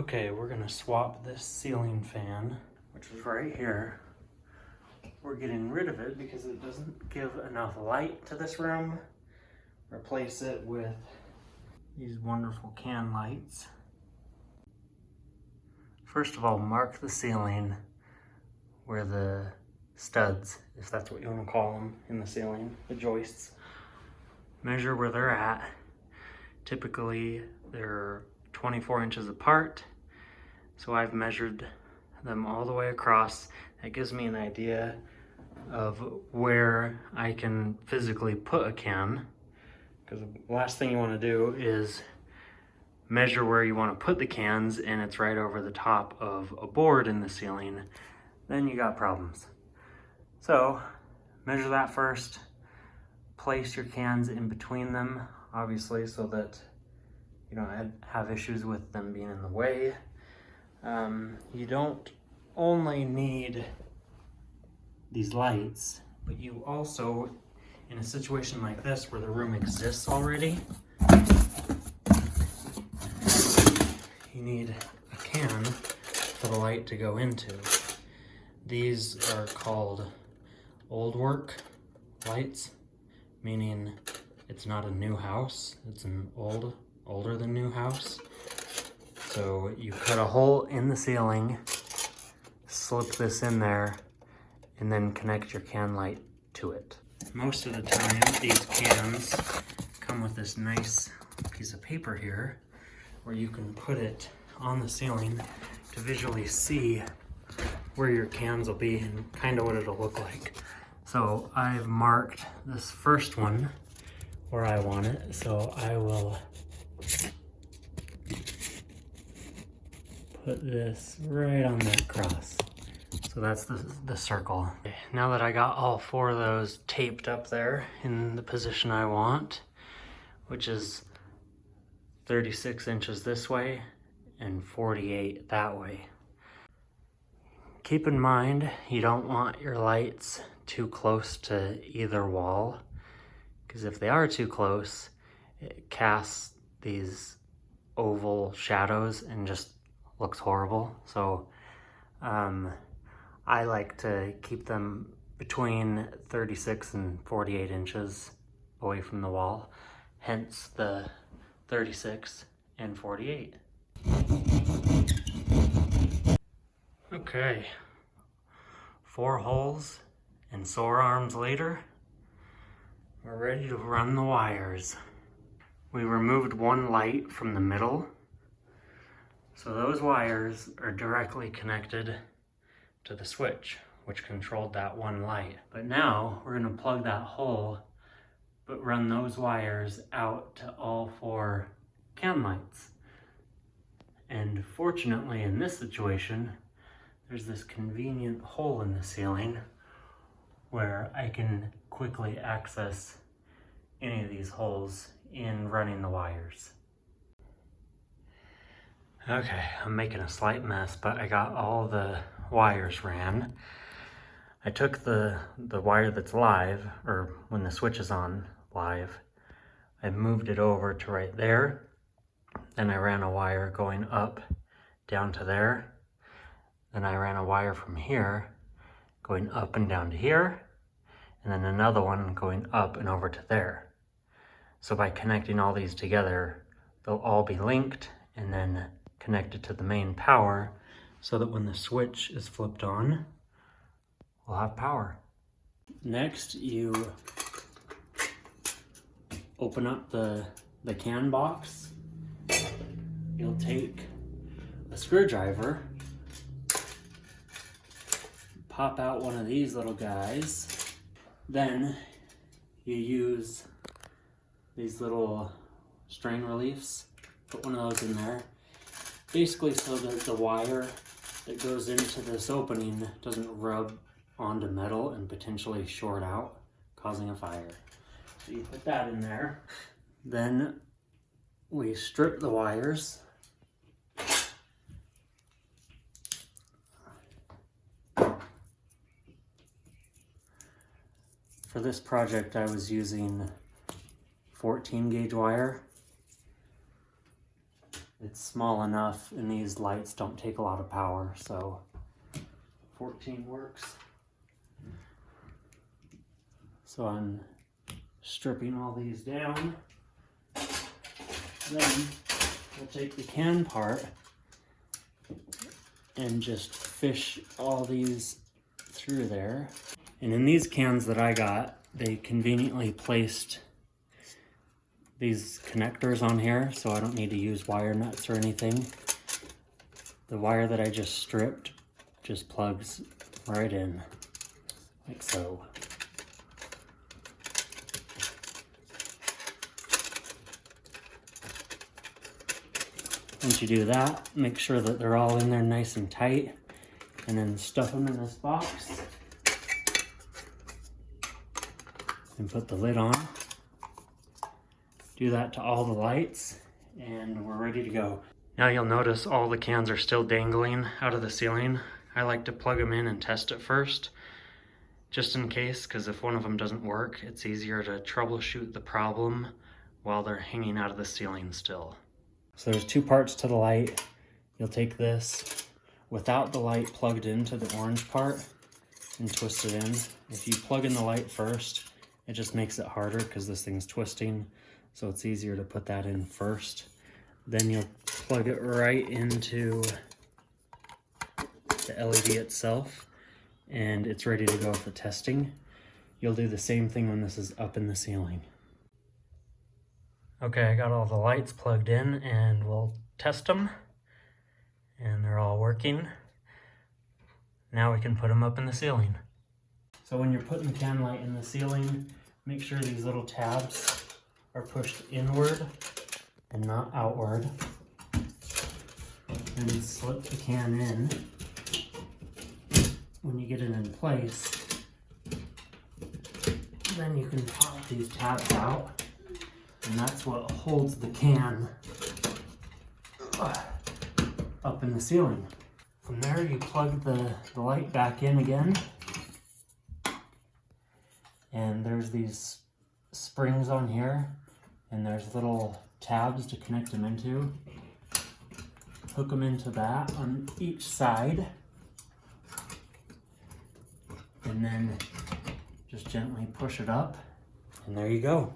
Okay, we're gonna swap this ceiling fan, which is right here. We're getting rid of it because it doesn't give enough light to this room. Replace it with these wonderful can lights. First of all, mark the ceiling where the studs, if that's what you want to call them, in the ceiling, the joists. Measure where they're at. Typically, they're 24 inches apart. So I've measured them all the way across. That gives me an idea of where I can physically put a can. Because the last thing you want to do is measure where you want to put the cans and it's right over the top of a board in the ceiling. Then you got problems. So measure that first. Place your cans in between them, obviously, so that you don't have issues with them being in the way. You don't only need these lights, but you also, in a situation like this where the room exists already, you need a can for the light to go into. These are called old work lights, meaning it's not a new house, it's an older than new house. So you cut a hole in the ceiling, slip this in there, and then connect your can light to it. Most of the time, these cans come with this nice piece of paper here where you can put it on the ceiling to visually see where your cans will be and kind of what it'll look like. So I've marked this first one where I want it, so I will put this right on that cross. So that's the circle. Okay, now that I got all four of those taped up there in the position I want, which is 36 inches this way and 48 that way. Keep in mind, you don't want your lights too close to either wall, because if they are too close, it casts these oval shadows and just looks horrible. So I like to keep them between 36 and 48 inches away from the wall, hence the 36 and 48. Okay, 4 holes and sore arms later, we're ready to run the wires. We removed one light from the middle, so those wires are directly connected to the switch, which controlled that one light. But now we're going to plug that hole, but run those wires out to all 4 can lights. And fortunately in this situation, there's this convenient hole in the ceiling where I can quickly access any of these holes in running the wires. Okay, I'm making a slight mess, but I got all the wires ran. I took the wire that's live, or when the switch is on live, I moved it over to right there. Then I ran a wire going up down to there. Then I ran a wire from here going up and down to here, and then another one going up and over to there. So by connecting all these together, they'll all be linked and then connected to the main power, so that when the switch is flipped on, we'll have power. Next, you open up the can box. You'll take a screwdriver, pop out one of these little guys. Then you use these little strain reliefs, put one of those in there, basically so that the wire that goes into this opening doesn't rub onto metal and potentially short out, causing a fire. So you put that in there. Then we strip the wires. For this project, I was using 14 gauge wire. It's small enough and these lights don't take a lot of power, so 14 works. So I'm stripping all these down. Then we'll take the can part and just fish all these through there. And in these cans that I got, they conveniently placed these connectors on here, so I don't need to use wire nuts or anything. The wire that I just stripped just plugs right in, like so. Once you do that, make sure that they're all in there nice and tight, and then stuff them in this box and put the lid on. Do that to all the lights and we're ready to go. Now you'll notice all the cans are still dangling out of the ceiling. I like to plug them in and test it first, just in case, because if one of them doesn't work, it's easier to troubleshoot the problem while they're hanging out of the ceiling still. So there's two parts to the light. You'll take this without the light plugged into the orange part and twist it in. If you plug in the light first, it just makes it harder because this thing's twisting. So it's easier to put that in first. Then you'll plug it right into the LED itself and it's ready to go for testing. You'll do the same thing when this is up in the ceiling. Okay, I got all the lights plugged in and we'll test them. And they're all working. Now we can put them up in the ceiling. So when you're putting the can light in the ceiling, make sure these little tabs are pushed inward and not outward. And slip the can in. When you get it in place, then you can pop these tabs out. And that's what holds the can up in the ceiling. From there, you plug the light back in again. And there's these springs on here. And there's little tabs to connect them into. Hook them into that on each side. And then just gently push it up. And there you go.